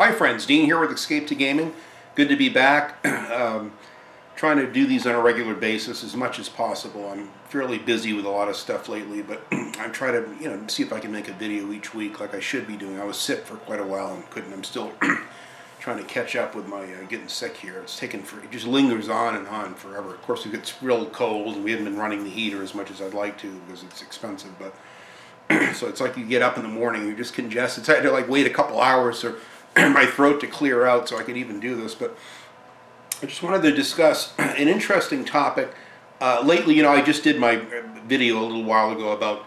Hi friends, Dean here with Escape to Gaming. Good to be back. Trying to do these on a regular basis as much as possible. I'm fairly busy with a lot of stuff lately, but I'm trying to see if I can make a video each week like I should be doing. I was sick for quite a while and couldn't. I'm still trying to catch up with my getting sick here. It's taken it just lingers on and on forever. Of course, it gets real cold and we haven't been running the heater as much as I'd like to because it's expensive, but so it's like you get up in the morning, you're just congested. So I had to like wait a couple hours for my throat to clear out so I could even do this. But I just wanted to discuss an interesting topic. Lately, I just did my video a little while ago about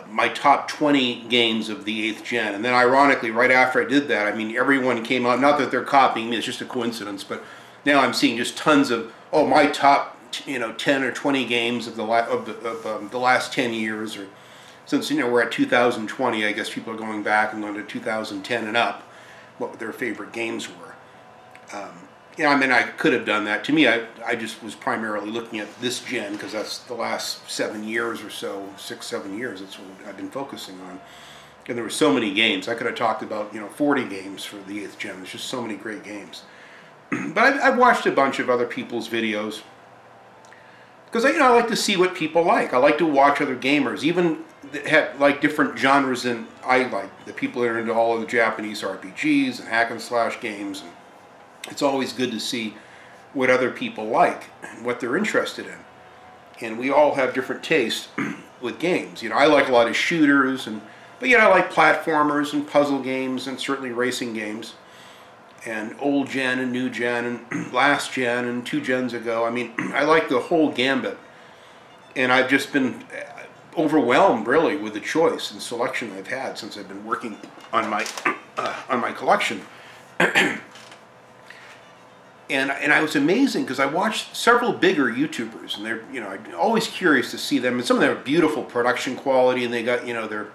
my top 20 games of the 8th gen. And then ironically, right after I did that, I mean, everyone came out, not that they're copying me, it's just a coincidence, but now I'm seeing just tons of, my top 10 or 20 games of the last 10 years, or since we're at 2020, I guess people are going back and going to 2010 and up, what their favorite games were. I mean, I could have done that. To me, I just was primarily looking at this gen because that's the last 7 years or so, 6, 7 years. That's what I've been focusing on. And there were so many games. I could have talked about 40 games for the 8th gen. There's just so many great games. But I've watched a bunch of other people's videos because I like to see what people like. I like to watch other gamers, even that have like different genres than I like. The people that are into all of the Japanese RPGs and hack and slash games. And it's always good to see what other people like and what they're interested in. And we all have different tastes with games. I like a lot of shooters, but I like platformers and puzzle games and certainly racing games. And old gen and new gen and last gen and 2 gens ago. I mean, I like the whole gambit. And I've just been overwhelmed really with the choice and selection I've had since I've been working on my collection. And I was amazing because I watched several bigger YouTubers, and they're I'm always curious to see them. And some of them are beautiful production quality, and they got their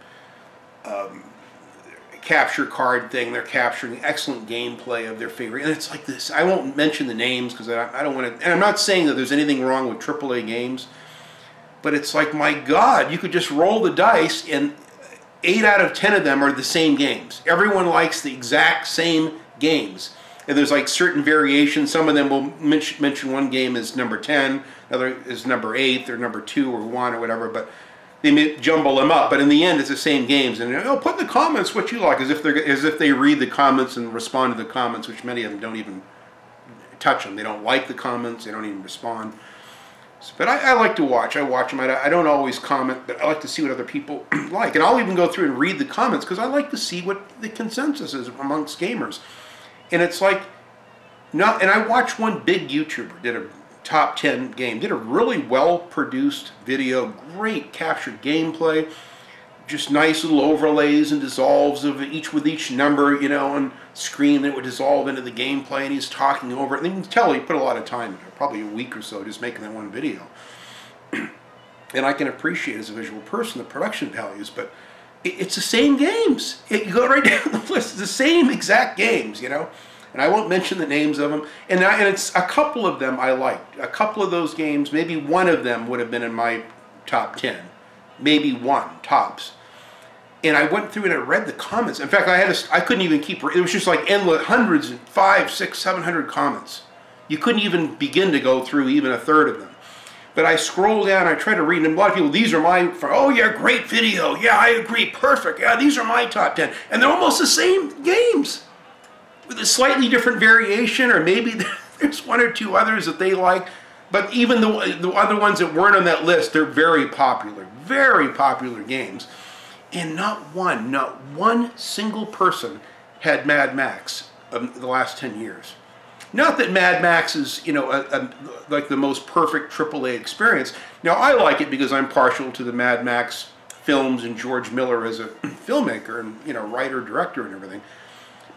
capture card thing. They're capturing excellent gameplay of their favorite. And it's like this. I won't mention the names because I don't want to. And I'm not saying that there's anything wrong with AAA games, but it's like, my God, you could just roll the dice, and 8 out of 10 of them are the same games. Everyone likes the exact same games. And there's like certain variations. Some of them will mention one game is number 10, another is number 8, or number 2, or 1, or whatever, but they may jumble them up. But in the end, it's the same games. And put in the comments what you like, as if they read the comments and respond to the comments, which many of them don't even touch them. They don't like the comments. They don't even respond. But I like to watch. I watch them. I don't always comment, but I like to see what other people like. And I'll even go through and read the comments because I like to see what the consensus is amongst gamers. And it's like, and I watched one big YouTuber did a top 10 game, did a really well-produced video, great captured gameplay, just nice little overlays and dissolves of each number, on screen that would dissolve into the gameplay, and he's talking over it. And you can tell he put a lot of time into it, probably a week or so just making that one video. And I can appreciate as a visual person the production values, but it's the same games. You go right down the list. It's the same exact games, And I won't mention the names of them. And it's a couple of them I liked. A couple of those games, maybe one of them would have been in my top 10. Maybe one, tops. And I went through and I read the comments. In fact, I couldn't even keep, it was just like endless, hundreds, 500, 600, 700 comments. You couldn't even begin to go through even a third of them. But I scroll down, I try to read, and a lot of people, these are my, oh yeah, great video, yeah, I agree, perfect, yeah, these are my top 10. And they're almost the same games, with a slightly different variation, or maybe there's 1 or 2 others that they like. But even the other ones that weren't on that list, they're very popular games. And not one single person had Mad Max of the last 10 years. Not that Mad Max is, like the most perfect AAA experience. Now, I like it because I'm partial to the Mad Max films and George Miller as a filmmaker and, writer, director, and everything.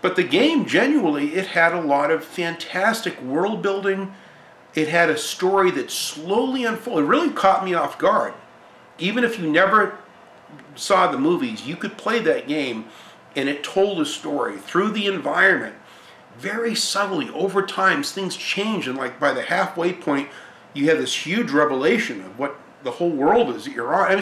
But the game, genuinely, it had a lot of fantastic world building. It had a story that slowly unfolded. It really caught me off guard. Even if you never saw the movies, you could play that game, and it told a story through the environment. Very subtly, over time, things change, and like by the halfway point, you have this huge revelation of what the whole world is that you're on. And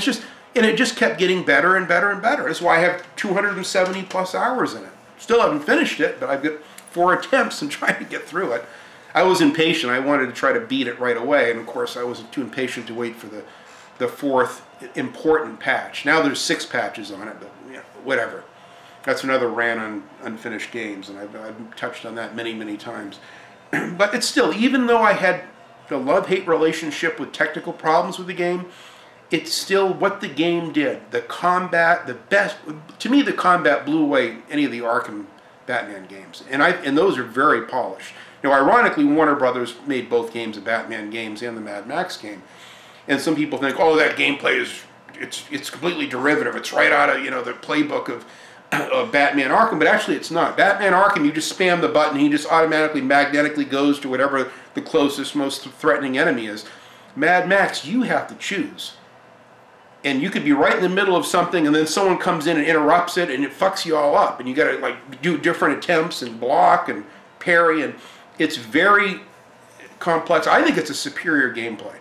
it just kept getting better and better and better. That's why I have 270 plus hours in it. Still haven't finished it, but I've got 4 attempts and trying to get through it. I was impatient. I wanted to try to beat it right away, and of course I was too impatient to wait for the 4th important patch. Now there's 6 patches on it, but yeah, whatever. That's another rant on unfinished games, and I've touched on that many, many times. But it's still, even though I had a love-hate relationship with technical problems with the game, it's still what the game did. The combat, the best, to me the combat blew away any of the Arkham Batman games. And those are very polished. Now ironically, Warner Brothers made both games, the Batman games and the Mad Max game. And some people think, oh, that gameplay is, it's completely derivative. It's right out of, the playbook of Batman Arkham, but actually it's not. Batman Arkham, you just spam the button, he just automatically, magnetically goes to whatever the closest, most threatening enemy is. Mad Max, you have to choose. And you could be right in the middle of something, and then someone comes in and interrupts it, and it fucks you all up. And you got to like do different attempts and block and parry, and it's very complex. I think it's a superior gameplay.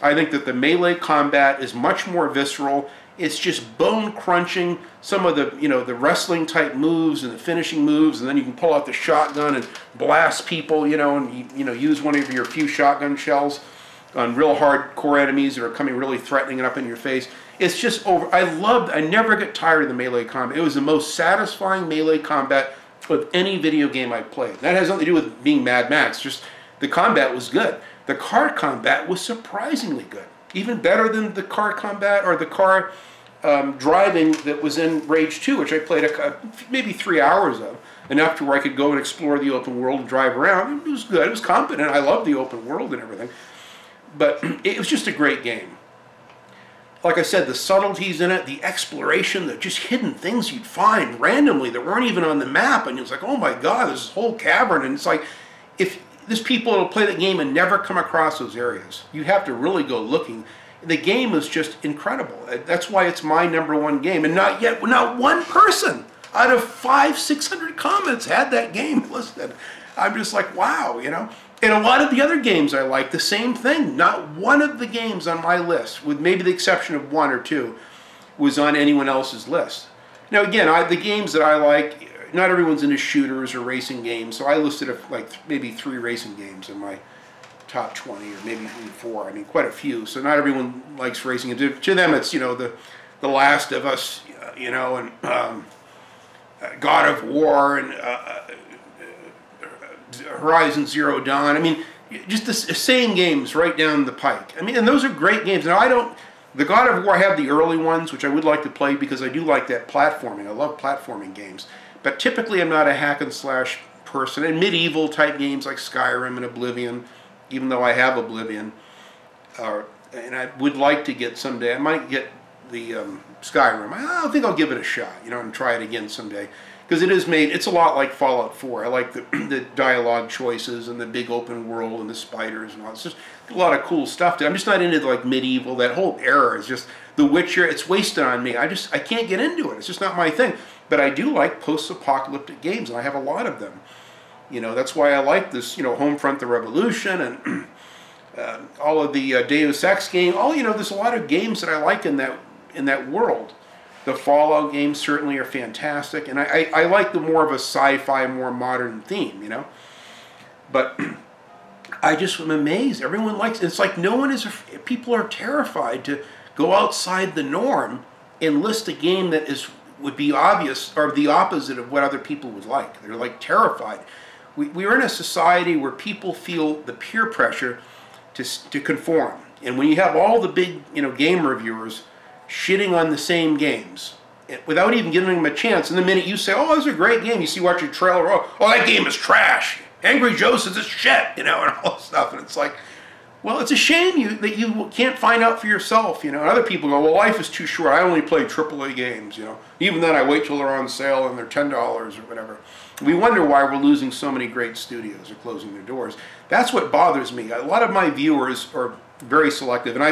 I think that the melee combat is much more visceral. It's just bone crunching. Some of the the wrestling type moves and the finishing moves, and then you can pull out the shotgun and blast people, and use one of your few shotgun shells on real hardcore enemies that are coming really threatening and up in your face. It's just over. I never get tired of the melee combat. It was the most satisfying melee combat of any video game I played. That has nothing to do with being Mad Max. Just the combat was good. The car combat was surprisingly good. Even better than the car combat or the car driving that was in Rage 2, which I played maybe 3 hours of, enough to where I could go and explore the open world and drive around. It was good. It was competent. I loved the open world and everything. But it was just a great game. Like I said, the subtleties in it, the exploration, the just hidden things you'd find randomly that weren't even on the map, and it was like, oh my God, there's this whole cavern, and it's like, if there's people that'll play the game and never come across those areas. You have to really go looking. The game is just incredible. That's why it's my #1 game, and not one person out of 500-600 comments had that game listed. I'm just like, wow, And a lot of the other games I like, the same thing. Not one of the games on my list, with maybe the exception of 1 or 2, was on anyone else's list. Now again, the games that I like, not everyone's into shooters or racing games, so I listed like maybe 3 racing games in my top 20, or maybe even 4. I mean, quite a few. So not everyone likes racing. And to them, it's the Last of Us, and God of War, and Horizon Zero Dawn. I mean, just the same games right down the pike. I mean, and those are great games. Now, the God of War, I have the early ones, which I would like to play because I do like that platforming. I love platforming games. But typically I'm not a hack and slash person. And medieval type games like Skyrim and Oblivion, even though I have Oblivion, and I would like to get someday, I might get the Skyrim. I think I'll give it a shot, and try it again someday. Because it's a lot like Fallout 4. I like the dialogue choices and the big open world and the spiders and all. It's just a lot of cool stuff. I'm just not into like medieval. That whole era is just The Witcher. It's wasted on me. I can't get into it. It's just not my thing. But I do like post-apocalyptic games, and I have a lot of them. That's why I like this, Homefront: The Revolution, and all of the Deus Ex game. There's a lot of games that I like in that world. The Fallout games certainly are fantastic, and I like the more of a sci-fi, more modern theme, But I just am amazed. Everyone likes it. It's like people are terrified to go outside the norm and list a game that would be obvious or the opposite of what other people would like. They're like terrified. We're in a society where people feel the peer pressure to conform, and when you have all the big game reviewers shitting on the same games without even giving them a chance, and the minute you say, oh, this is a great game, you watch your trailer, oh, that game is trash, Angry Joe says it's shit, and all this stuff, and it's like, well, it's a shame that you can't find out for yourself, and other people go, well, life is too short, I only play AAA games, even then I wait till they're on sale and they're $10 or whatever. We wonder why we're losing so many great studios or closing their doors. That's what bothers me. A lot of my viewers are very selective, and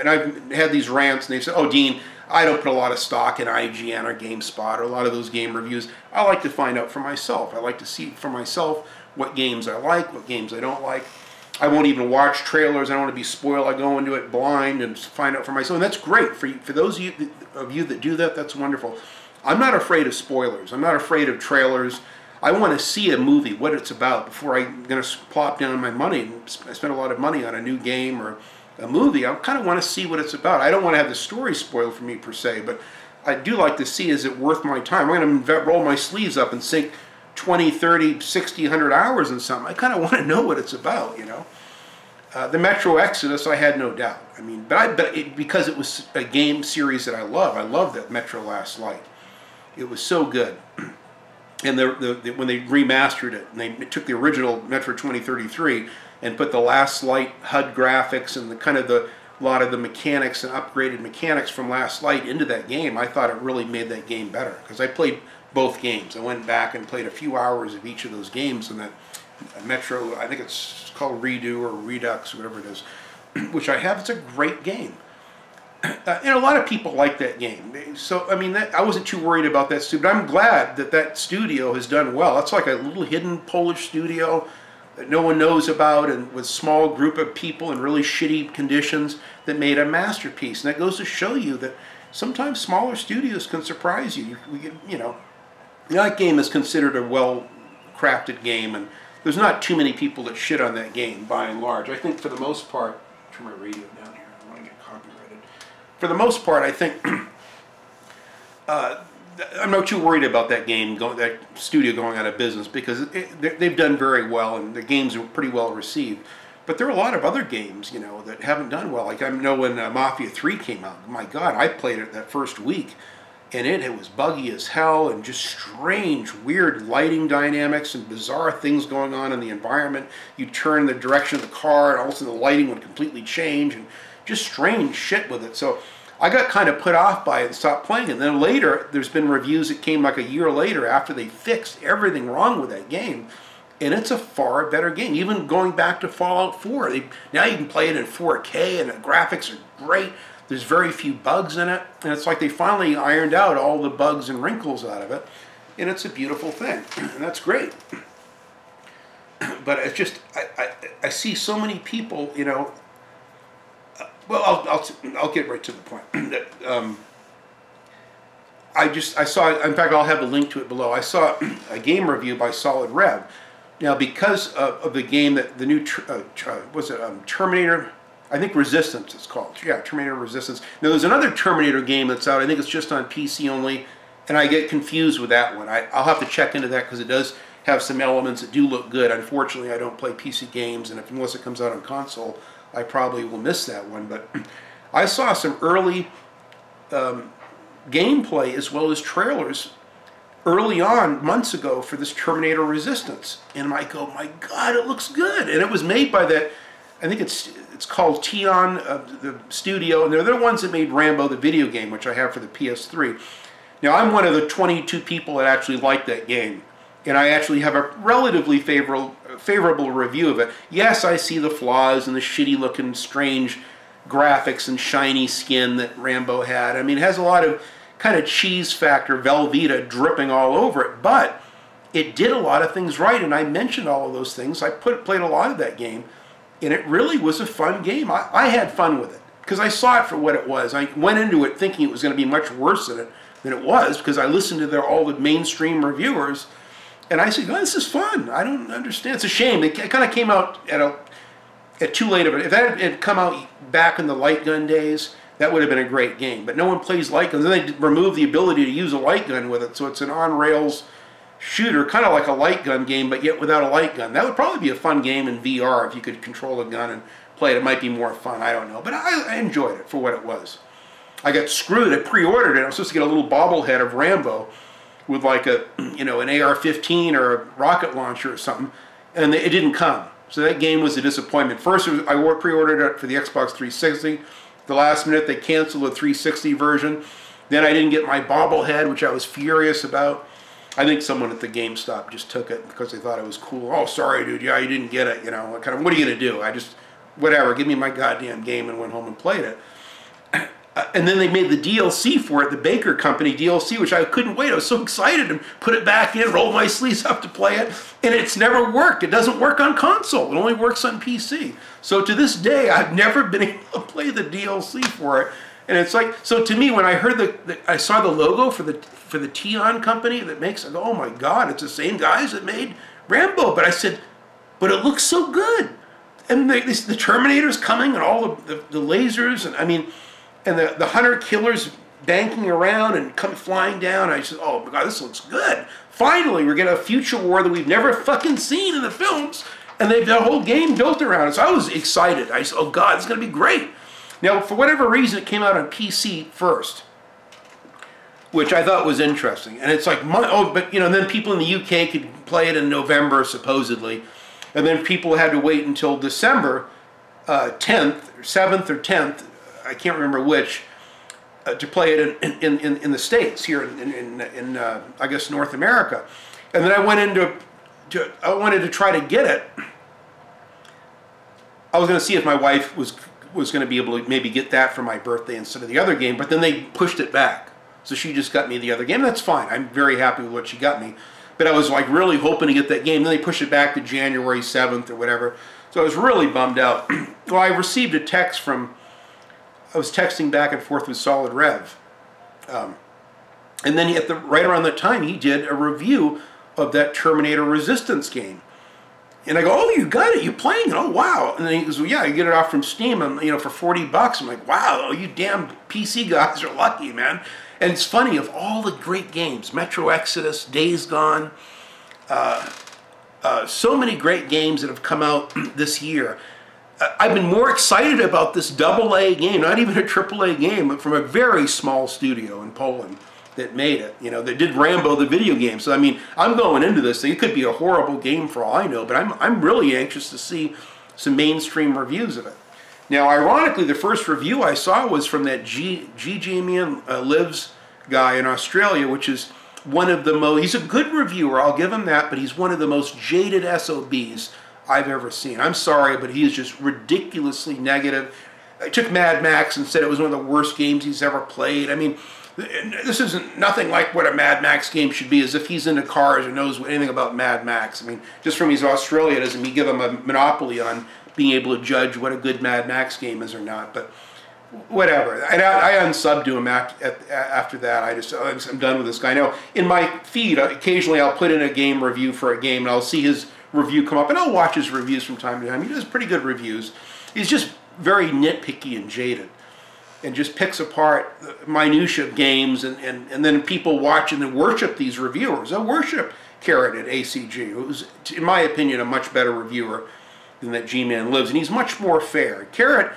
I've had these rants, and they say, oh, Dean, I don't put a lot of stock in IGN or GameSpot or a lot of those game reviews. I like to find out for myself. I like to see for myself what games I like, what games I don't like. I won't even watch trailers. I don't want to be spoiled. I go into it blind and find out for myself, and that's great. For those of you that do that, that's wonderful. I'm not afraid of spoilers. I'm not afraid of trailers. I want to see a movie, what it's about, before I'm going to plop down my money and spend a lot of money on a new game or a movie. I kind of want to see what it's about. I don't want to have the story spoiled for me per se, but I do like to see, is it worth my time? I'm going to roll my sleeves up and sink 20, 30, 60, 100 hours in something. I kind of want to know what it's about, you know. The Metro Exodus, I had no doubt. I mean, because it was a game series that I love. I love that Metro Last Light. It was so good. And when they remastered it, and they took the original Metro 2033 and put the Last Light HUD graphics and a lot of the mechanics and upgraded mechanics from Last Light into that game, I thought it really made that game better. Because I played both games. I went back and played a few hours of each of those games in that Metro, I think it's called Redo or Redux, or whatever it is, which I have. It's a great game. And a lot of people like that game. So, I mean, I wasn't too worried about that studio, but I'm glad that that studio has done well. That's like a little hidden Polish studio that no one knows about, and with a small group of people in really shitty conditions that made a masterpiece. And that goes to show you that sometimes smaller studios can surprise you. You know, that game is considered a well-crafted game, and there's not too many people that shit on that game, by and large. I think for the most part, turn my radio down here, I want to get copyrighted. For the most part, I think I'm not too worried about that game, that studio going out of business, because they've done very well, and the games are pretty well received. But there are a lot of other games, you know, that haven't done well. Like I know when Mafia 3 came out, my God, I played it that first week, and it was buggy as hell, and just strange, weird lighting dynamics and bizarre things going on in the environment. You turn the direction of the car, and all of a sudden the lighting would completely change, and just strange shit with it. So I got kind of put off by it and stopped playing it. And then later, there's been reviews that came like a year later after they fixed everything wrong with that game. And it's a far better game. Even going back to Fallout 4, now you can play it in 4K, and the graphics are great. There's very few bugs in it. And it's like they finally ironed out all the bugs and wrinkles out of it. And it's a beautiful thing. And that's great. But it's just, I see so many people, you know. Well, I'll get right to the point. I saw, in fact, I'll have a link to it below. I saw a game review by Solid Rev. Now, because of the game that the new, Terminator, I think Resistance it's called. Yeah, Terminator Resistance. Now, there's another Terminator game that's out. I think it's just on PC only, and I get confused with that one. I'll have to check into that because it does have some elements that do look good. Unfortunately, I don't play PC games, and unless it comes out on console, I probably will miss that one. But I saw some early gameplay as well as trailers early on, months ago, for this Terminator Resistance. And I go, my God, it looks good. And it was made by that, I think it's called Tion, the studio. And they're the ones that made Rambo, the video game, which I have for the PS3. Now, I'm one of the 22 people that actually like that game. And I actually have a relatively favorable review of it. Yes, I see the flaws and the shitty-looking, strange graphics and shiny skin that Rambo had. I mean, it has a lot of kind of cheese factor, Velveeta dripping all over it, but it did a lot of things right, and I mentioned all of those things. I played a lot of that game, and it really was a fun game. I had fun with it, because I saw it for what it was. I went into it thinking it was going to be much worse than it was, because I listened to all the mainstream reviewers, and I said, oh, this is fun. I don't understand. It's a shame. It kind of came out at too late of it. If that had come out back in the light gun days, that would have been a great game. But no one plays light guns. Then they removed the ability to use a light gun with it, so it's an on-rails shooter, kind of like a light gun game, but yet without a light gun. That would probably be a fun game in VR if you could control a gun and play it. It might be more fun. I don't know. But I enjoyed it for what it was. I got screwed. I pre-ordered it. I was supposed to get a little bobblehead of Rambo with like an AR-15 or a rocket launcher or something, and it didn't come. So that game was a disappointment. First, I pre-ordered it for the Xbox 360. The last minute, they canceled the 360 version. Then I didn't get my bobblehead, which I was furious about. I think someone at the GameStop just took it because they thought it was cool. Oh, sorry, dude. Yeah, you didn't get it. You know, kind of, what are you going to do? Whatever, give me my goddamn game, and went home and played it. And then they made the DLC for it, the Baker Company DLC, which I couldn't wait. I was so excited to put it back in, roll my sleeves up to play it, and it's never worked. It doesn't work on console. It only works on PC. So to this day, I've never been able to play the DLC for it. And it's like, so to me, when I heard I saw the logo for the Tion company that makes, I go, oh my God, it's the same guys that made Rambo. But I said, but it looks so good. And the Terminator's coming and all the lasers, and I mean, and the hunter killers banking around and come flying down. I said, oh my God, this looks good. Finally, we're getting a future war that we've never fucking seen in the films, and they've got a whole game built around it. So I was excited. I said, oh God, it's going to be great. Now, for whatever reason, it came out on PC first, which I thought was interesting. And it's like, but you know, then people in the UK could play it in November, supposedly. And then people had to wait until December 10th, 7th or 10th, I can't remember which, to play it in the States, here in I guess, North America. And then I went I wanted to try to get it. I was going to see if my wife was going to be able to maybe get that for my birthday instead of the other game, but then they pushed it back. So she just got me the other game. That's fine. I'm very happy with what she got me. But I was like really hoping to get that game. Then they pushed it back to January 7th or whatever. So I was really bummed out. Well, I received a text from, I was texting back and forth with Solid Rev. And then right around that time, he did a review of that Terminator Resistance game. And I go, oh, you got it, you playing it, oh wow. And then he goes, well, yeah, you get it off from Steam, you know, for $40. I'm like, wow, you damn PC guys are lucky, man. And it's funny, of all the great games, Metro Exodus, Days Gone, so many great games that have come out this year. I've been more excited about this AA game, not even a AAA game, but from a very small studio in Poland that made it, you know, that did Rambo the video game. So I mean, I'm going into this thing. It could be a horrible game for all I know, but I'm really anxious to see some mainstream reviews of it. Now, ironically, the first review I saw was from that GG Lives guy in Australia, which is one of the most, he's a good reviewer, I'll give him that, but he's one of the most jaded SOBs I've ever seen. I'm sorry, but he is just ridiculously negative. I took Mad Max and said it was one of the worst games he's ever played. I mean, this isn't nothing like what a Mad Max game should be, as if he's into cars or knows anything about Mad Max. I mean, just from he's Australia doesn't mean give him a monopoly on being able to judge what a good Mad Max game is or not. But whatever. And I unsubbed to him after that. I'm done with this guy. Now, in my feed, occasionally I'll put in a game review for a game, and I'll see his review come up, and I'll watch his reviews from time to time. He does pretty good reviews. He's just very nitpicky and jaded, and just picks apart the minutiae of games, and then people watch and then worship these reviewers. I worship Carrot at ACG, who's, in my opinion, a much better reviewer than that G-Man Lives, and he's much more fair. Carrot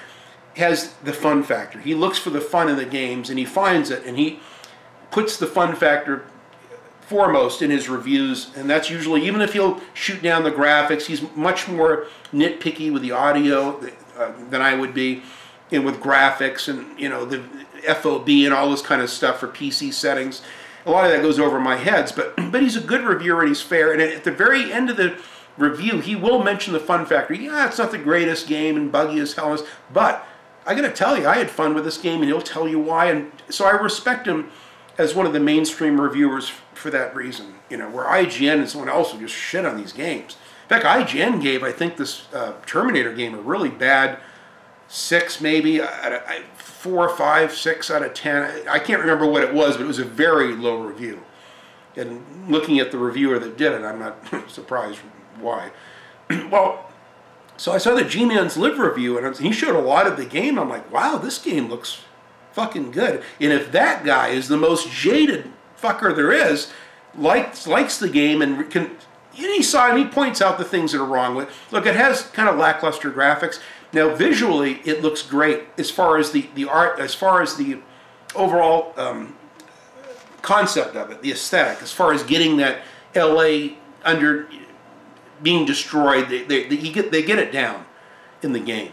has the fun factor. He looks for the fun in the games, and he finds it, and he puts the fun factor foremost in his reviews, and that's usually, even if he'll shoot down the graphics, he's much more nitpicky with the audio than I would be, and with graphics and, you know, the FOB and all this kind of stuff for PC settings. A lot of that goes over my heads, but he's a good reviewer and he's fair, and at the very end of the review, he will mention the fun factor. Yeah, it's not the greatest game and buggy as hell, but I gotta tell you, I had fun with this game, and he'll tell you why. And so I respect him as one of the mainstream reviewers for that reason. You know, where IGN and someone else will just shit on these games. In fact, IGN gave, I think, this Terminator game a really bad 6, maybe 4, 5, 6 out of 10. I can't remember what it was, but it was a very low review. And looking at the reviewer that did it, I'm not surprised why. Well, so I saw the G-Man's Live review, and he showed a lot of the game. I'm like, wow, this game looks fucking good. And if that guy is the most jaded fucker there is, likes the game, and he points out the things that are wrong with it. Look, it has kind of lackluster graphics. Now, visually, it looks great as far as the art, as far as the overall concept of it, the aesthetic, as far as getting that LA under being destroyed, they get it down in the game.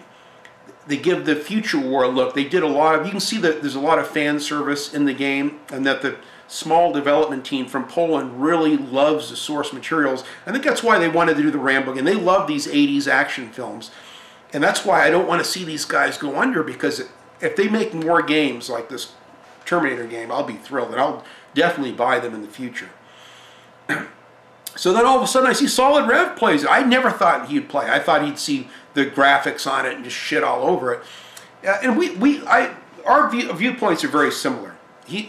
They give the future war a look. They did a lot of, you can see that there's a lot of fan service in the game, and that the small development team from Poland really loves the source materials. I think that's why they wanted to do the Rambo game. They love these 80s action films. And that's why I don't want to see these guys go under, because if they make more games like this Terminator game, I'll be thrilled, and I'll definitely buy them in the future. So then all of a sudden I see Solid Rev plays it. I never thought he'd play. I thought he'd see the graphics on it and just shit all over it. And our viewpoints are very similar.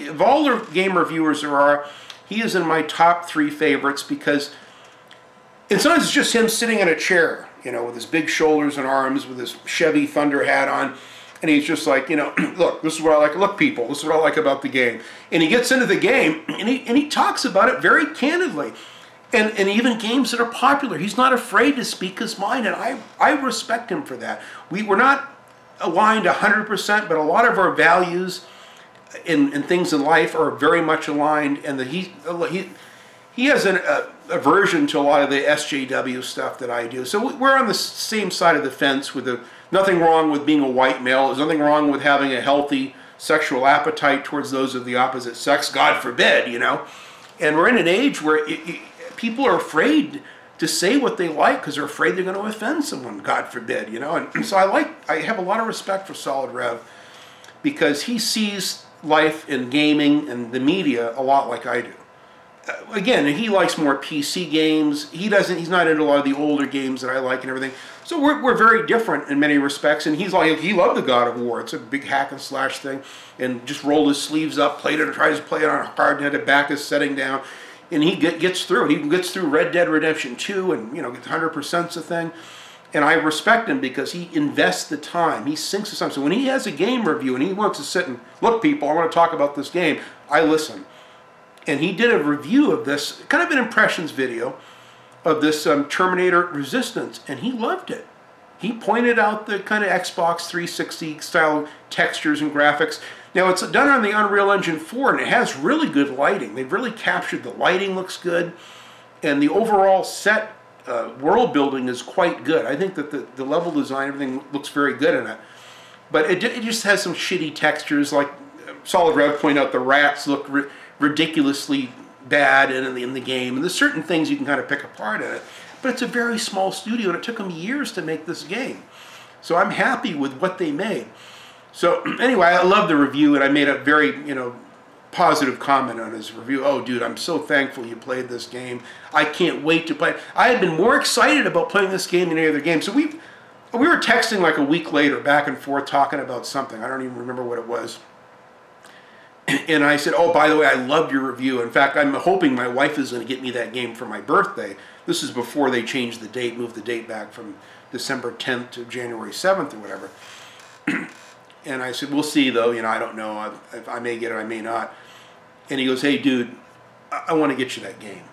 Of all the game reviewers there are, he is in my top 3 favorites because, and sometimes it's just him sitting in a chair, you know, with his big shoulders and arms, with his Chevy Thunder hat on, and he's just like, you know, look, this is what I like. Look, people, this is what I like about the game. And he gets into the game, and he talks about it very candidly. And even games that are popular, he's not afraid to speak his mind, and I respect him for that. We're not aligned 100%, but a lot of our values in things in life are very much aligned, and that he has an aversion to a lot of the SJW stuff that I do. So we're on the same side of the fence with nothing wrong with being a white male. There's nothing wrong with having a healthy sexual appetite towards those of the opposite sex, God forbid, you know. And we're in an age where people are afraid to say what they like because they're afraid they're going to offend someone, God forbid, you know. And so I have a lot of respect for Solid Rev because he sees life in gaming and the media a lot like I do. Again, he likes more PC games. He's not into a lot of the older games that I like and everything. So we're very different in many respects. And he loved the God of War. It's a big hack and slash thing, and just rolled his sleeves up, played it, and tries to play it on hard, and had to back his setting down. And he gets through it. He gets through Red Dead Redemption 2, and, you know, gets 100% the thing. And I respect him because he invests the time. He sinks the time. So when he has a game review and he wants to sit and, look, people, I want to talk about this game, I listen. And he did a review of this, kind of an impressions video, of this Terminator Resistance, and he loved it. He pointed out the kind of Xbox 360 style textures and graphics. Now, it's done on the Unreal Engine 4, and it has really good lighting. They've really captured the lighting, looks good, and the overall set world building is quite good. I think that the level design, everything looks very good in it. But it just has some shitty textures, like Solid Rev pointed out, the rats look ridiculously bad in the game, and there's certain things you can kind of pick apart in it. But it's a very small studio, and it took them years to make this game. So I'm happy with what they made. So anyway, I love the review, and I made a very, you know, positive comment on his review. Oh, dude, I'm so thankful you played this game. I can't wait to play it. I had been more excited about playing this game than any other game. So we were texting like a week later, back and forth, talking about something. I don't even remember what it was. And I said, oh, by the way, I loved your review. In fact, I'm hoping my wife is going to get me that game for my birthday. This is before they changed the date, moved the date back from December 10th to January 7th or whatever. And I said, we'll see, though. You know, I don't know. I may get it, I may not. And he goes, hey, dude, I want to get you that game.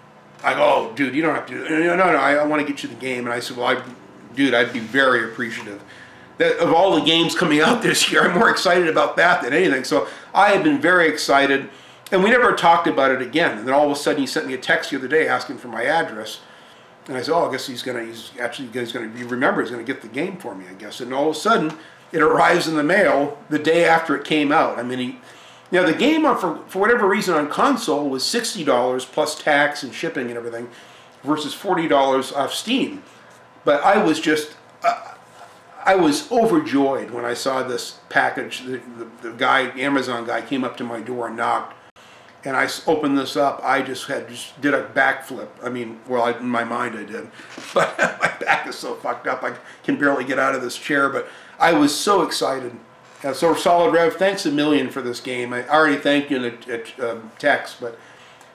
I go, oh, dude, you don't have to. No, I want to get you the game. And I said, well, dude, I'd be very appreciative. That of all the games coming out this year, I'm more excited about that than anything. So I have been very excited, and we never talked about it again. And then all of a sudden, he sent me a text the other day asking for my address, and I said, "Oh, I guess he's going to remember. He's going to get the game for me, I guess." And all of a sudden, it arrives in the mail the day after it came out. I mean, the game for whatever reason on console was $60 plus tax and shipping and everything, versus $40 off Steam. But I was just I was overjoyed when I saw this package. The guy, Amazon guy, came up to my door and knocked, and I opened this up. I just did a backflip. I mean, well, in my mind I did, but my back is so fucked up I can barely get out of this chair. But I was so excited. So Solid Rev, thanks a million for this game. I already thanked you in a text, but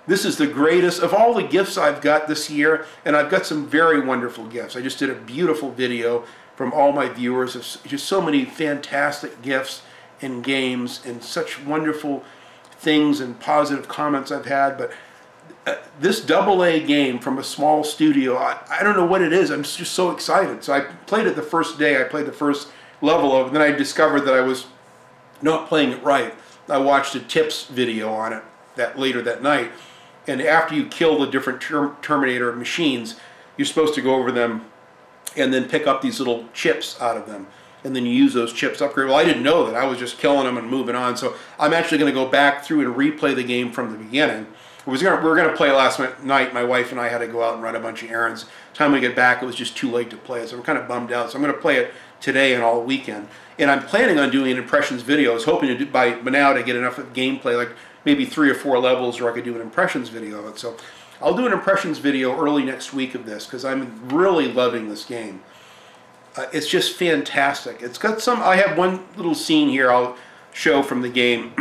this is the greatest of all the gifts I've got this year, and I've got some very wonderful gifts. I just did a beautiful video from all my viewers of just so many fantastic gifts and games and such wonderful things and positive comments I've had. But this AA game from a small studio, I don't know what it is. I'm just so excited. So I played it the first day. I played the first level of it. Then I discovered that I was not playing it right. I watched a tips video on it later that night. And after you kill the different Terminator machines, you're supposed to go over them and then pick up these little chips out of them. And then you use those chips to upgrade. Well, I didn't know that. I was just killing them and moving on. So I'm actually going to go back through and replay the game from the beginning. We were going to play last night. My wife and I had to go out and run a bunch of errands. By the time we get back, it was just too late to play it. So I'm kind of bummed out. So I'm going to play it today and all weekend. And I'm planning on doing an impressions video. I was hoping to do by now to get enough of gameplay, like maybe 3 or 4 levels, or I could do an impressions video of it. So I'll do an impressions video early next week of this because I'm really loving this game. It's just fantastic. It's got some. I have one little scene here I'll show from the game.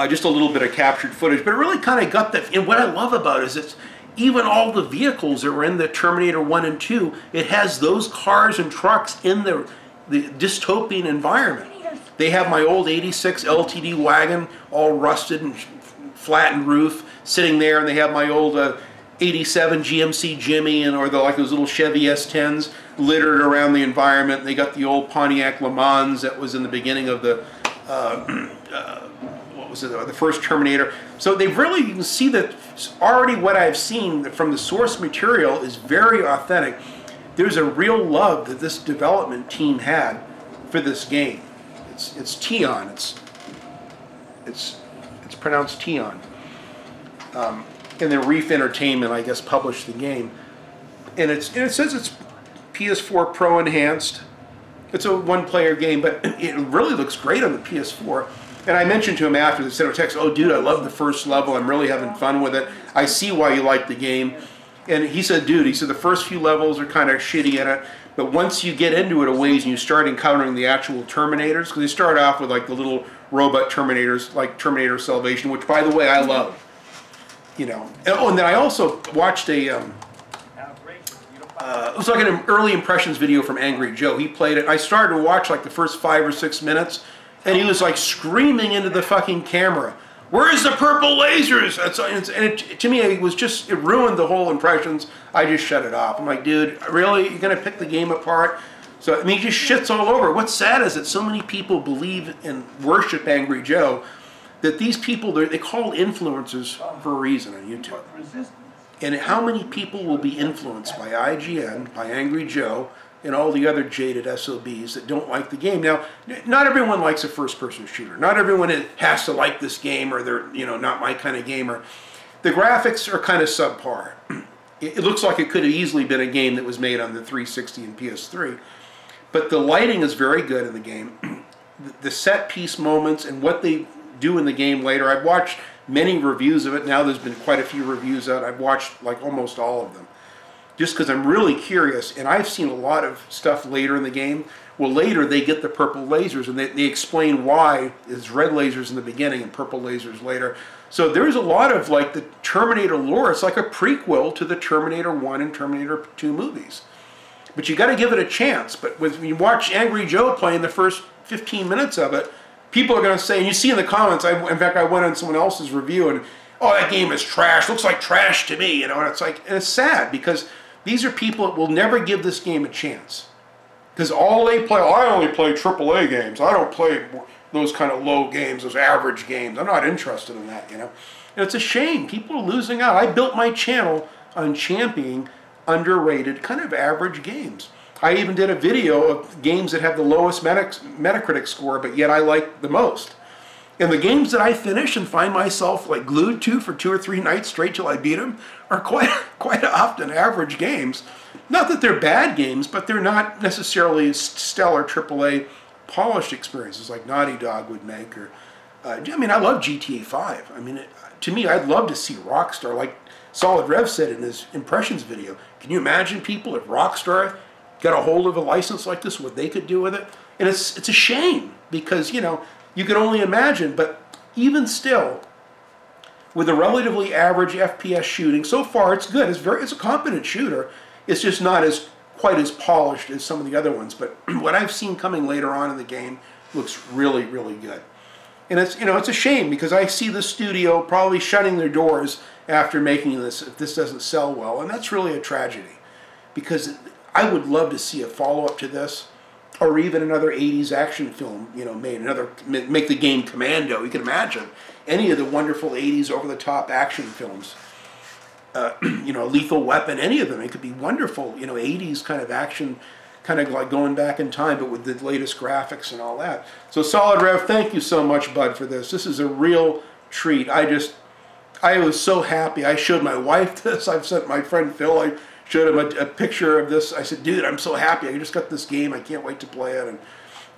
Just a little bit of captured footage, but it really kind of got that. And what I love about it is it's even all the vehicles that were in the Terminator 1 and 2, it has those cars and trucks in the dystopian environment. They have my old 86 LTD wagon, all rusted and flattened roof, sitting there, and they have my old 87 GMC Jimmy, and or like those little Chevy S10s littered around the environment. They got the old Pontiac Le Mans that was in the beginning of the what was it, the first Terminator. So they really, you can see that already what I've seen from the source material is very authentic. There's a real love that this development team had for this game. It's Tion. It's pronounced Tion. And then Reef Entertainment, I guess, published the game. And it says it's PS4 Pro enhanced. It's a one-player game, but it really looks great on the PS4. And I mentioned to him after the sent a text, "Oh, dude, I love the first level. I'm really having fun with it. I see why you like the game." And he said, "Dude," he said, "the first few levels are kind of shitty in it, but once you get into it a ways and you start encountering the actual Terminators, because they start off with like the little robot Terminators, like Terminator Salvation, which, by the way, I love. You know. Oh, and then I also watched a. It was like an early impressions video from Angry Joe. He played it. I started to watch like the first 5 or 6 minutes, and he was like screaming into the fucking camera, "Where's the purple lasers?" To me, it ruined the whole impressions. I just shut it off. I'm like, dude, really? You're going to pick the game apart? So, I mean, he just shits all over. What's sad is that so many people believe and worship Angry Joe that these people, they call influencers for a reason on YouTube. And how many people will be influenced by IGN, by Angry Joe, and all the other jaded SOBs that don't like the game? Now, not everyone likes a first-person shooter. Not everyone has to like this game, or they're, you know, not my kind of gamer. The graphics are kind of subpar. It looks like it could have easily been a game that was made on the 360 and PS3. But the lighting is very good in the game. The set-piece moments and what they do in the game later. I've watched many reviews of it. Now there's been quite a few reviews out. I've watched like almost all of them, just because I'm really curious. And I've seen a lot of stuff later in the game. Well, later they get the purple lasers, and they explain why it's red lasers in the beginning and purple lasers later. So there's a lot of like the Terminator lore. It's like a prequel to the Terminator 1 and Terminator 2 movies. But you got to give it a chance. But when you watch Angry Joe playing the first 15 minutes of it, people are going to say, and you see in the comments, in fact, I went on someone else's review, and, "Oh, that game is trash. Looks like trash to me," you know. And it's like, and it's sad because these are people that will never give this game a chance, because all they play, "I only play AAA games. I don't play those kind of low games, those average games. I'm not interested in that," you know. And it's a shame. People are losing out. I built my channel on championing underrated, kind of average games. I even did a video of games that have the lowest Metacritic score, but yet I like the most. And the games that I finish and find myself like glued to for 2 or 3 nights straight till I beat them are quite often average games. Not that they're bad games, but they're not necessarily stellar AAA polished experiences like Naughty Dog would make. Or I mean, I love GTA 5. I mean, to me, I'd love to see Rockstar, like Solid Rev said in his impressions video. Can you imagine people if Rockstar got a hold of a license like this, what they could do with it? And it's a shame, because, you know, you can only imagine. But even still, with a relatively average FPS shooting, so far it's good. It's a competent shooter. It's just not quite as polished as some of the other ones. But what I've seen coming later on in the game looks really, really good. And it's, you know, it's a shame, because I see the studio probably shutting their doors after making this if this doesn't sell well, and that's really a tragedy, because I would love to see a follow-up to this, or even another 80s action film, you know, make the game Commando. You can imagine any of the wonderful 80s over-the-top action films. You know, Lethal Weapon, any of them. It could be wonderful, you know, 80s kind of action, kind of like going back in time, but with the latest graphics and all that. So Solid Rev, thank you so much, bud, for this. This is a real treat. I was so happy. I showed my wife this. I've sent my friend Phil, I showed him a picture of this. I said, "Dude, I'm so happy. I just got this game. I can't wait to play it." And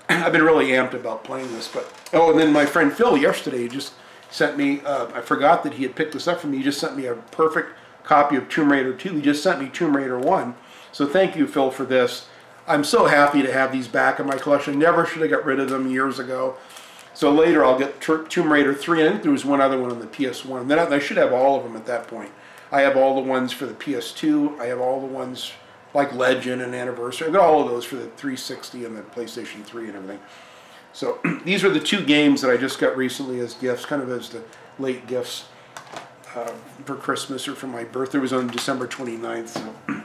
I've been really amped about playing this. But oh, and then my friend Phil yesterday just sent me, I forgot that he had picked this up for me. He just sent me a perfect copy of Tomb Raider 2. He just sent me Tomb Raider 1. So thank you, Phil, for this. I'm so happy to have these back in my collection. Never should have got rid of them years ago. So later I'll get Tomb Raider 3, and I think there was one other one on the PS1. Then I should have all of them at that point. I have all the ones for the PS2. I have all the ones like Legend and Anniversary. I've got all of those for the 360 and the PlayStation 3 and everything. So these are the 2 games that I just got recently as gifts, kind of as the late gifts for Christmas or for my birthday. It was on December 29th.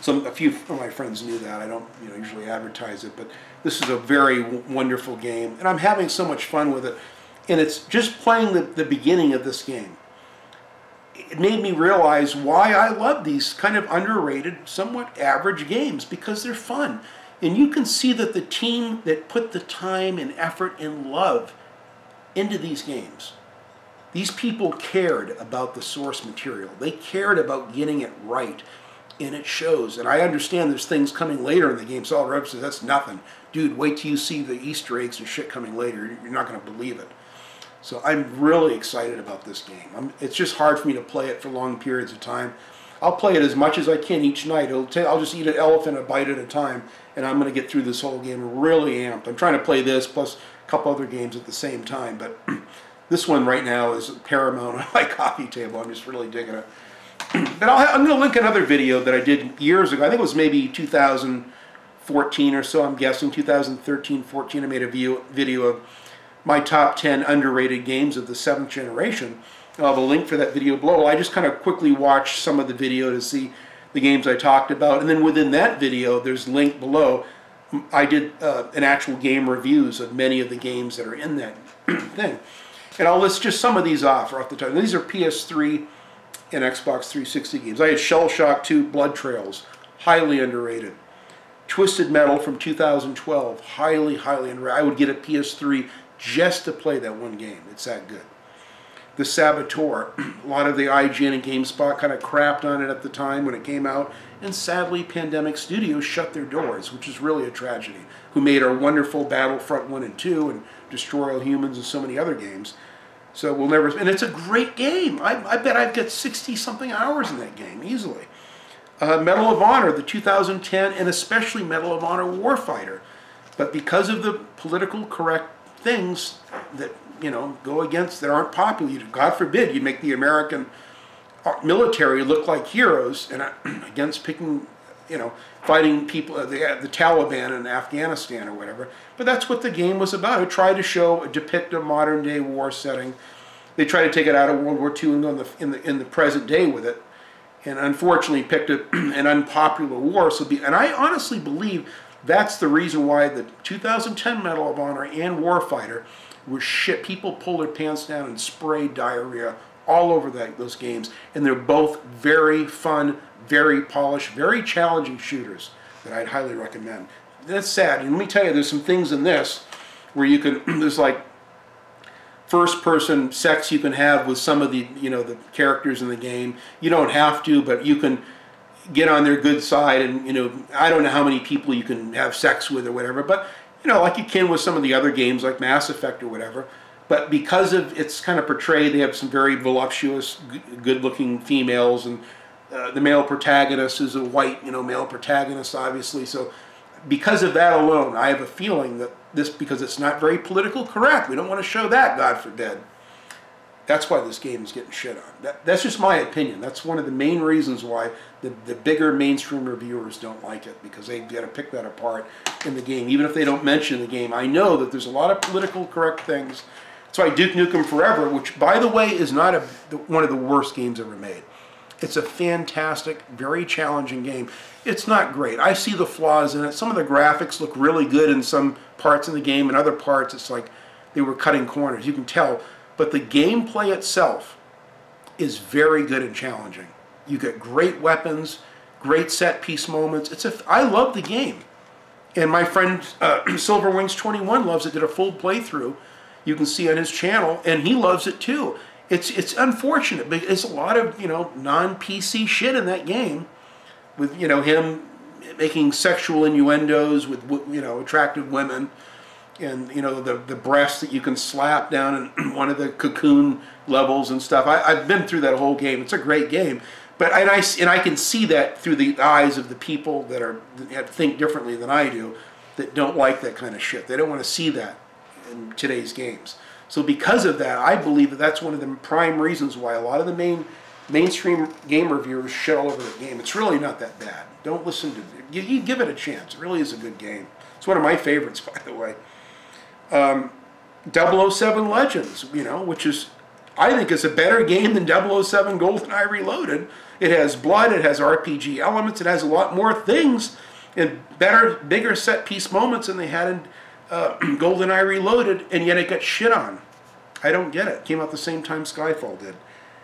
So a few of my friends knew that. I don't usually advertise it, but this is a very wonderful game, and I'm having so much fun with it. And it's just playing the beginning of this game. It made me realize why I love these kind of underrated, somewhat average games, because they're fun. And you can see that the team that put the time and effort and love into these games, these people cared about the source material. They cared about getting it right, and it shows. And I understand there's things coming later in the game. Solid Rep says, that's nothing. Dude, wait till you see the Easter eggs and shit coming later. You're not going to believe it. So I'm really excited about this game. It's just hard for me to play it for long periods of time. I'll play it as much as I can each night. I'll just eat an elephant a bite at a time, and I'm going to get through this whole game really amped. I'm trying to play this plus a couple other games at the same time, but this one right now is paramount on my coffee table. I'm just really digging it. But I'm going to link another video that I did years ago. I think it was maybe 2014 or so, I'm guessing, 2013, 14. I made a video of my top 10 underrated games of the 7th generation. I'll have a link for that video below. I just kind of quickly watched some of the video to see the games I talked about. And then within that video, there's a link below. I did an actual game reviews of many of the games that are in that thing. And I'll list just some of these off the top. These are PS3 and Xbox 360 games. I had Shell Shock 2 Blood Trails, highly underrated. Twisted Metal from 2012, highly, highly underrated. I would get a PS3 just to play that one game. It's that good. The Saboteur, a lot of the IGN and GameSpot kind of crapped on it at the time when it came out, and sadly Pandemic Studios shut their doors, which is really a tragedy, who made our wonderful Battlefront 1 and 2 and Destroy All Humans and so many other games. So we'll never, and it's a great game. I bet I've got 60-something hours in that game, easily. Medal of Honor, the 2010, and especially Medal of Honor Warfighter. But because of the political correct things that, go against, that aren't popular, God forbid you make the American military look like heroes, and against picking, fighting people, the Taliban in Afghanistan or whatever. But that's what the game was about. It tried to depict a modern day war setting. They tried to take it out of World War II and go in the present day with it, and unfortunately picked an unpopular war. And I honestly believe that's the reason why the 2010 Medal of Honor and Warfighter were shit. People pulled their pants down and sprayed diarrhea all over those games, and they're both very fun, very polished, very challenging shooters that I'd highly recommend. That's sad, and let me tell you, there's some things in this where you can, there's like first-person sex you can have with some of the, the characters in the game. You don't have to, but you can get on their good side, and, I don't know how many people you can have sex with or whatever, but, like you can with some of the other games like Mass Effect or whatever. But because of it's kind of portrayed, they have some very voluptuous, good-looking females, and the male protagonist is a white, male protagonist, obviously. So because of that alone, I have a feeling that because it's not very political correct, we don't want to show that, God forbid. That's why this game is getting shit on. That's just my opinion. That's one of the main reasons why the bigger mainstream reviewers don't like it, because they've got to pick that apart in the game. Even if they don't mention the game, I know that there's a lot of political correct things. That's why Duke Nukem Forever, which, by the way, is not one of the worst games ever made. It's a fantastic, very challenging game. It's not great. I see the flaws in it. Some of the graphics look really good in some parts of the game, and other parts it's like they were cutting corners. You can tell. But the gameplay itself is very good and challenging. You get great weapons, great set-piece moments. I love the game. And my friend Silverwings21 loves it, did a full playthrough. You can see on his channel, and he loves it too. It's unfortunate, but there's a lot of, non-PC shit in that game, with, him making sexual innuendos with, attractive women, and, the breasts that you can slap down in one of the cocoon levels and stuff. I've been through that whole game. It's a great game. But I can see that through the eyes of the people that think differently than I do, that don't like that kind of shit. They don't want to see that. in today's games. So because of that, I believe that that's one of the prime reasons why a lot of the mainstream game reviewers shit all over the game. It's really not that bad. Don't listen to it. You give it a chance. It really is a good game. It's one of my favorites, by the way. 007 Legends, you know, which is, I think, is a better game than 007 GoldenEye Reloaded. It has blood, it has RPG elements, it has a lot more things and better, bigger set-piece moments than they had in GoldenEye Reloaded, and yet it got shit on. I don't get it. It came out the same time Skyfall did.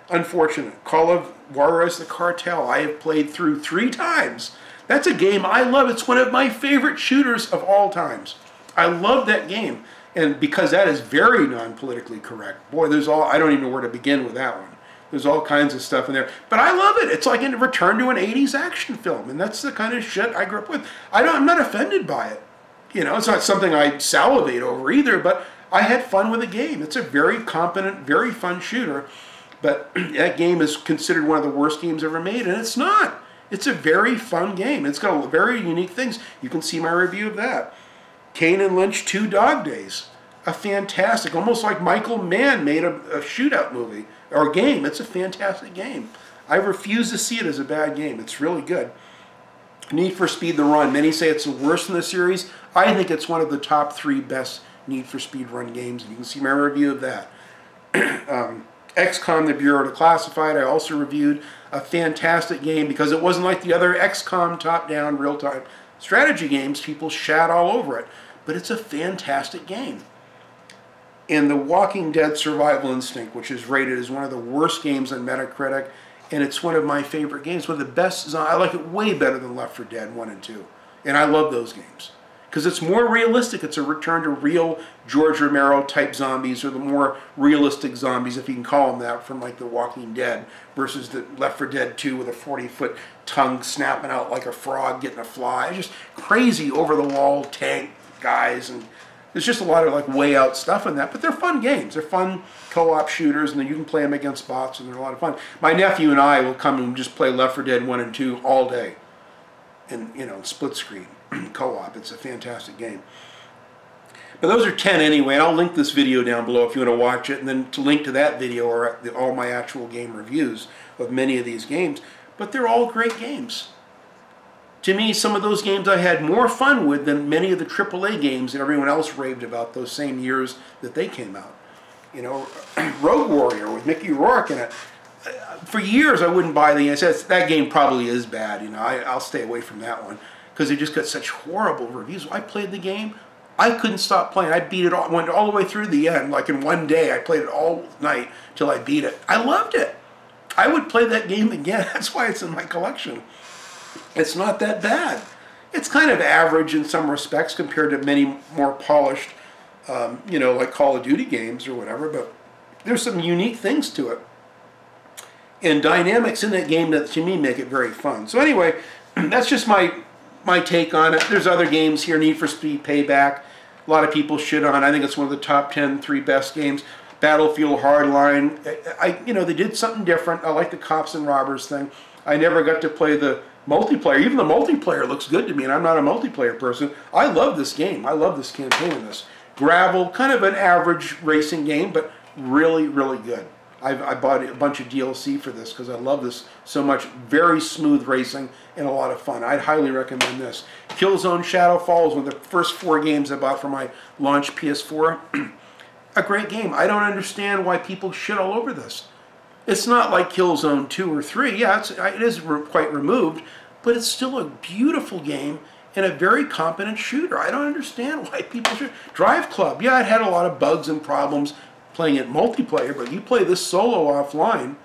Unfortunate. Call of Juarez the Cartel, I have played through 3 times. That's a game I love. It's one of my favorite shooters of all times. I love that game. And because that is very non-politically correct. Boy, there's all, I don't even know where to begin with that one. There's all kinds of stuff in there. But I love it. It's like a return to an 80s action film. And that's the kind of shit I grew up with. I'm not offended by it. You know, it's not something I salivate over either, but I had fun with the game. It's a very competent, very fun shooter. But that game is considered one of the worst games ever made, and it's not. It's a very fun game. It's got very unique things. You can see my review of that. Kane and Lynch 2 Dog Days. A fantastic, almost like Michael Mann made a shootout movie, or game. It's a fantastic game. I refuse to see it as a bad game. It's really good. Need for Speed The Run. Many say it's the worst in the series. I think it's one of the top 3 best Need for Speed Run games, and you can see my review of that. XCOM, the Bureau Declassified, I also reviewed. A fantastic game because it wasn't like the other XCOM top-down, real-time strategy games. People shat all over it. But it's a fantastic game. And The Walking Dead Survival Instinct, which is rated as one of the worst games on Metacritic, and it's one of my favorite games, one of the best. I like it way better than Left 4 Dead 1 and 2. And I love those games. Because it's more realistic. It's a return to real George Romero type zombies, or the more realistic zombies, if you can call them that, from like The Walking Dead, versus the Left 4 Dead 2 with a 40-foot tongue snapping out like a frog getting a fly. Just crazy over-the-wall tank guys, and there's just a lot of like way out stuff in that, but they're fun games. They're fun co-op shooters, and then you can play them against bots, and they're a lot of fun. My nephew and I will come and just play Left 4 Dead 1 and 2 all day, and you know, split screen co-op. It's a fantastic game. But those are 10 anyway, and I'll link this video down below if you want to watch it, and then to link to that video are all my actual game reviews of many of these games. But they're all great games. To me, some of those games I had more fun with than many of the AAA games that everyone else raved about those same years that they came out. You know, Road Warrior with Mickey Rourke in it. For years I wouldn't buy the answer. That game probably is bad. You know, I'll stay away from that one because it just got such horrible reviews. I played the game. I couldn't stop playing. I beat it all, went all the way through the end. Like in one day, I played it all night till I beat it. I loved it. I would play that game again. That's why it's in my collection. It's not that bad. It's kind of average in some respects compared to many more polished, you know, like Call of Duty games or whatever, but there's some unique things to it. And dynamics in that game that, to me, make it very fun. So anyway, that's just my take on it. There's other games here, Need for Speed Payback. A lot of people shit on. I think it's one of the top 10, 3 best games. Battlefield Hardline. You know, they did something different. I like the cops and robbers thing. I never got to play the multiplayer. Even the multiplayer looks good to me, and I'm not a multiplayer person. I love this game. I love this campaign in this. Gravel, kind of an average racing game, but really, really good. I bought a bunch of DLC for this because I love this so much. Very smooth racing and a lot of fun. I'd highly recommend this. Killzone Shadowfall is one of the first 4 games I bought for my launch PS4. A great game. I don't understand why people shit all over this. It's not like Killzone 2 or 3. Yeah, it is quite removed, but it's still a beautiful game and a very competent shooter. I don't understand why people should. Drive Club, yeah, it had a lot of bugs and problems playing it multiplayer, but you play this solo offline, you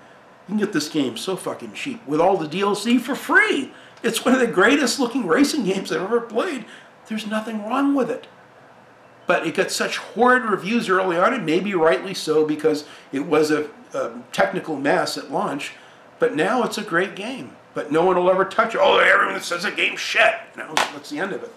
can get this game so fucking cheap with all the DLC for free. It's one of the greatest looking racing games I've ever played. There's nothing wrong with it. But it got such horrid reviews early on, and maybe rightly so because it was a technical mess at launch, but now it's a great game. But no one will ever touch it. Oh, everyone says the game's shit. No, that's the end of it.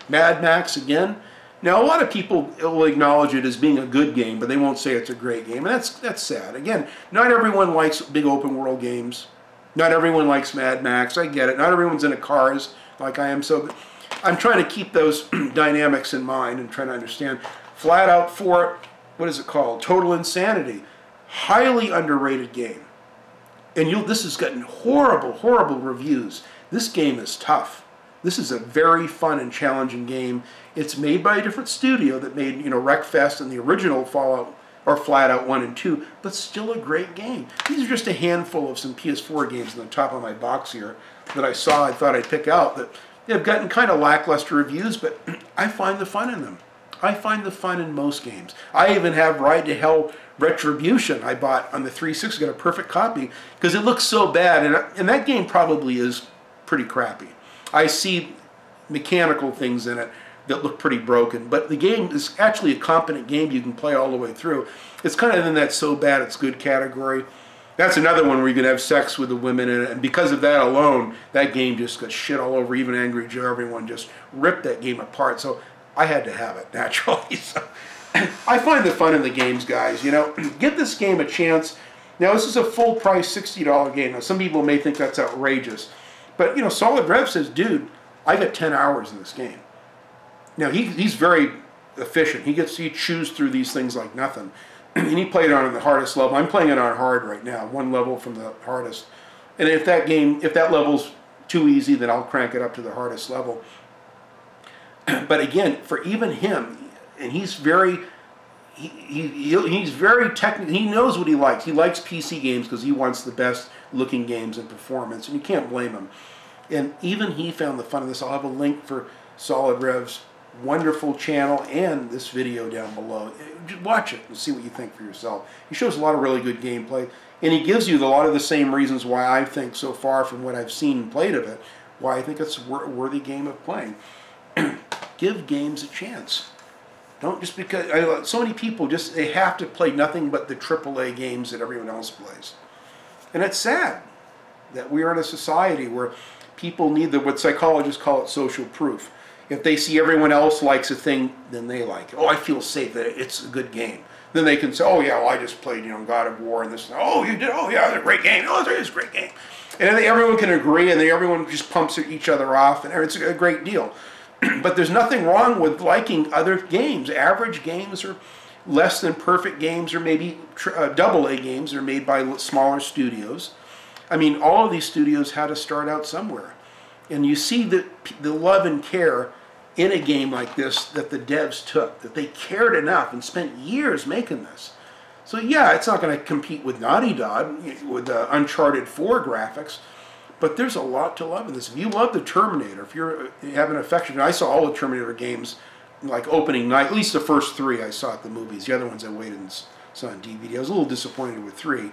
Mad Max again. Now, a lot of people will acknowledge it as being a good game, but they won't say it's a great game, and that's sad. Again, not everyone likes big open world games. Not everyone likes Mad Max. I get it. Not everyone's into cars like I am. So I'm trying to keep those dynamics in mind and trying to understand. Flat Out 4, what is it called? Total Insanity. Highly underrated game. And this has gotten horrible, horrible reviews. This game is tough. This is a very fun and challenging game. It's made by a different studio that made, Wreckfest and the original Fallout, or Flat Out 1 and 2, but still a great game. These are just a handful of some PS4 games on the top of my box here that I saw, I thought I'd pick out, that they've gotten kind of lackluster reviews, but I find the fun in them. I find the fun in most games. I even have Ride to Hell Retribution I bought on the 360, got a perfect copy, because it looks so bad, and that game probably is pretty crappy. I see mechanical things in it that look pretty broken, but the game is actually a competent game you can play all the way through. It's kind of in that so bad it's good category. That's another one where you can have sex with the women in it, and because of that alone, that game just got shit all over. Even Angry Joe, everyone just ripped that game apart, so I had to have it, naturally. So I find the fun in the games, guys. Give this game a chance. Now, this is a full price $60 game. Now, some people may think that's outrageous, but Solid Rev says, dude, I got 10 hours in this game. Now, he's very efficient. He chews through these things like nothing. And he played it on the hardest level. I'm playing it on hard right now, one level from the hardest. And if that level's too easy, then I'll crank it up to the hardest level. But again, for even him, and he's very technical. He knows what he likes. He likes PC games because he wants the best looking games and performance, and you can't blame him. And even he found the fun of this. I'll have a link for Solid Rev's wonderful channel and this video down below. Just watch it and see what you think for yourself. He shows a lot of really good gameplay, and he gives you a lot of the same reasons why I think so far from what I've seen and played of it, why I think it's a worthy game of playing. Give games a chance. Don't just because so many people they have to play nothing but the AAA games that everyone else plays. And it's sad that we are in a society where people need what psychologists call it social proof. If they see everyone else likes a thing, then they like it. Oh, I feel safe that it's a good game. Then they can say, oh yeah, well, I just played God of War and this. Oh, you did? Oh yeah, it's a great game. Oh, it is a great game. And then everyone can agree, and everyone just pumps each other off, and it's a great deal. But there's nothing wrong with liking other games. Average games or less than perfect games, or maybe AA games are made by smaller studios. I mean, all of these studios had to start out somewhere. And you see the love and care in a game like this that the devs took, that they cared enough and spent years making this. So yeah, it's not going to compete with Naughty Dog, with Uncharted 4 graphics, but there's a lot to love in this. If you love the Terminator, if you have an affection, I saw all the Terminator games like opening night, at least the first 3 I saw at the movies. The other ones I waited and saw on DVD. I was a little disappointed with 3.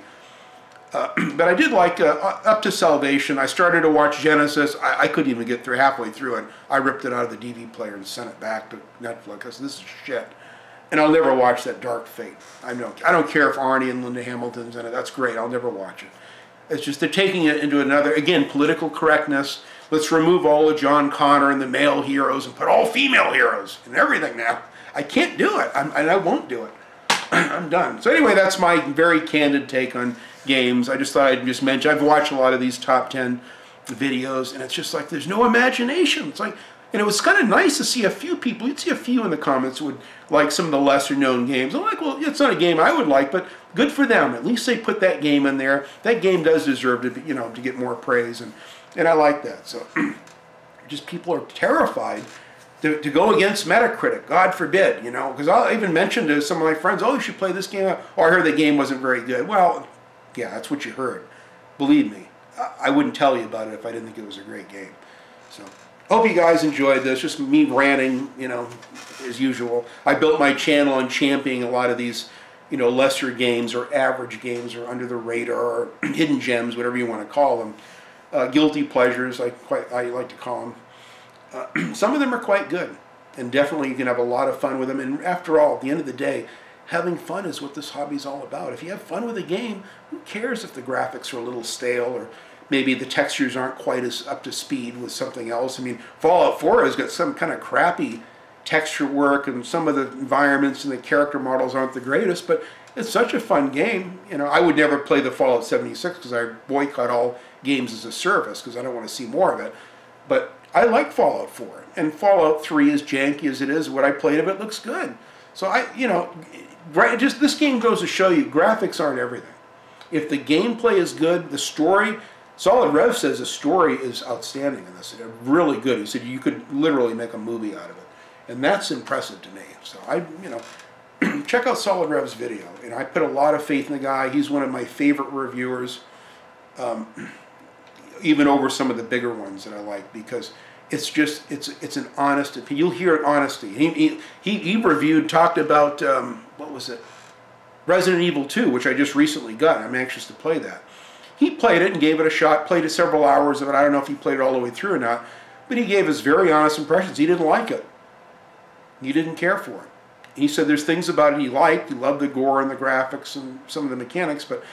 But I did like up to Salvation. I started to watch Genesis. I couldn't even get halfway through it. I ripped it out of the DVD player and sent it back to Netflix. I said, this is shit. And I'll never watch that Dark Fate. I don't care if Arnie and Linda Hamilton's in it. That's great. I'll never watch it. It's just they're taking it into another, again, political correctness. Let's remove all the John Connor and the male heroes and put all female heroes and everything now. I can't do it, and I won't do it. I'm done. So anyway, that's my very candid take on games. I just thought I'd just mention, I've watched a lot of these top 10 videos, and it's just like there's no imagination. It's like, and it was kind of nice to see a few people, you'd see a few in the comments who would like some of the lesser known games. I'm like, well, it's not a game I would like, but good for them. At least they put that game in there. That game does deserve to be, to get more praise, and I like that. So just people are terrified to go against Metacritic, God forbid, because I'll even mention to some of my friends, oh, you should play this game. Oh, I heard the game wasn't very good. Well, yeah, that's what you heard. Believe me, I wouldn't tell you about it if I didn't think it was a great game. So, hope you guys enjoyed this. Just me ranting, as usual. I built my channel on championing a lot of these, lesser games or average games or under the radar or hidden gems, whatever you want to call them. Guilty pleasures, I like to call them. Some of them are quite good, and definitely you can have a lot of fun with them. And after all, at the end of the day, having fun is what this hobby's all about. If you have fun with a game, who cares if the graphics are a little stale or maybe the textures aren't quite as up to speed with something else. I mean, Fallout 4 has got some kind of crappy texture work, and some of the environments and the character models aren't the greatest, but it's such a fun game. I would never play the Fallout 76 because I boycott all games as a service because I don't want to see more of it. But I like Fallout 4, and Fallout 3, as janky as it is, what I played of it looks good. So you know, just this game goes to show you graphics aren't everything. If the gameplay is good, the story, Solid Rev says the story is outstanding in this. It's really good. He said you could literally make a movie out of it. And that's impressive to me. So you know, check out Solid Rev's video. And I put a lot of faith in the guy. He's one of my favorite reviewers, even over some of the bigger ones that I like, because it's just, it's an honest opinion. You'll hear honesty. He reviewed, talked about, what was it? Resident Evil 2, which I just recently got. I'm anxious to play that. He played it and gave it a shot, played it several hours of it. I don't know if he played it all the way through or not, but he gave his very honest impressions. He didn't like it. He didn't care for it. He said there's things about it he liked. He loved the gore and the graphics and some of the mechanics, but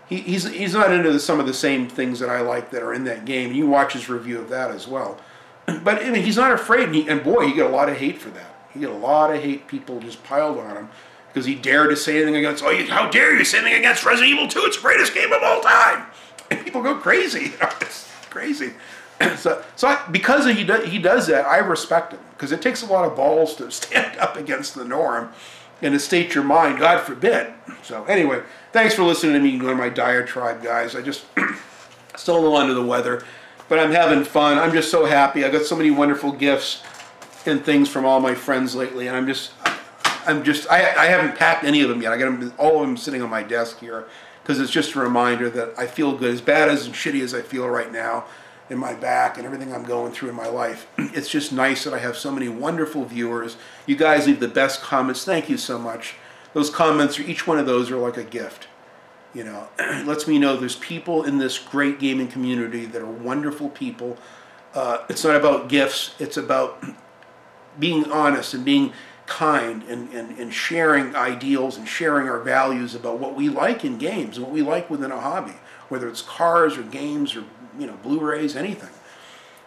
he's not into some of the same things that I like that are in that game. You watch his review of that as well. But I mean, he's not afraid, and boy, he got a lot of hate for that. He got a lot of hate. People just piled on him because he dared to say anything against, oh, how dare you say anything against Resident Evil 2? It's the greatest game of all time. And people go crazy. It's crazy. Because he does that, I respect him, because it takes a lot of balls to stand up against the norm and to state your mind, God forbid. So anyway, thanks for listening to me on my diatribe, guys. I just still a little under the weather, but I'm having fun. I'm just so happy. I got so many wonderful gifts and things from all my friends lately, and I haven't packed any of them yet. I got them, all of them sitting on my desk here, because it's just a reminder that I feel good, as bad as and shitty as I feel right now in my back and everything I'm going through in my life. It's just nice that I have so many wonderful viewers. You guys leave the best comments. Thank you so much. Those comments, each one of those are like a gift. You know, it lets me know there's people in this great gaming community that are wonderful people. It's not about gifts. It's about being honest and being kind and sharing ideals and sharing our values about what we like in games and what we like within a hobby, whether it's cars or games or, you know, Blu-rays, anything.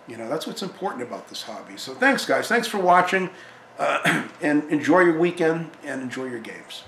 You know, that's what's important about this hobby. So thanks, guys. Thanks for watching, and enjoy your weekend and enjoy your games.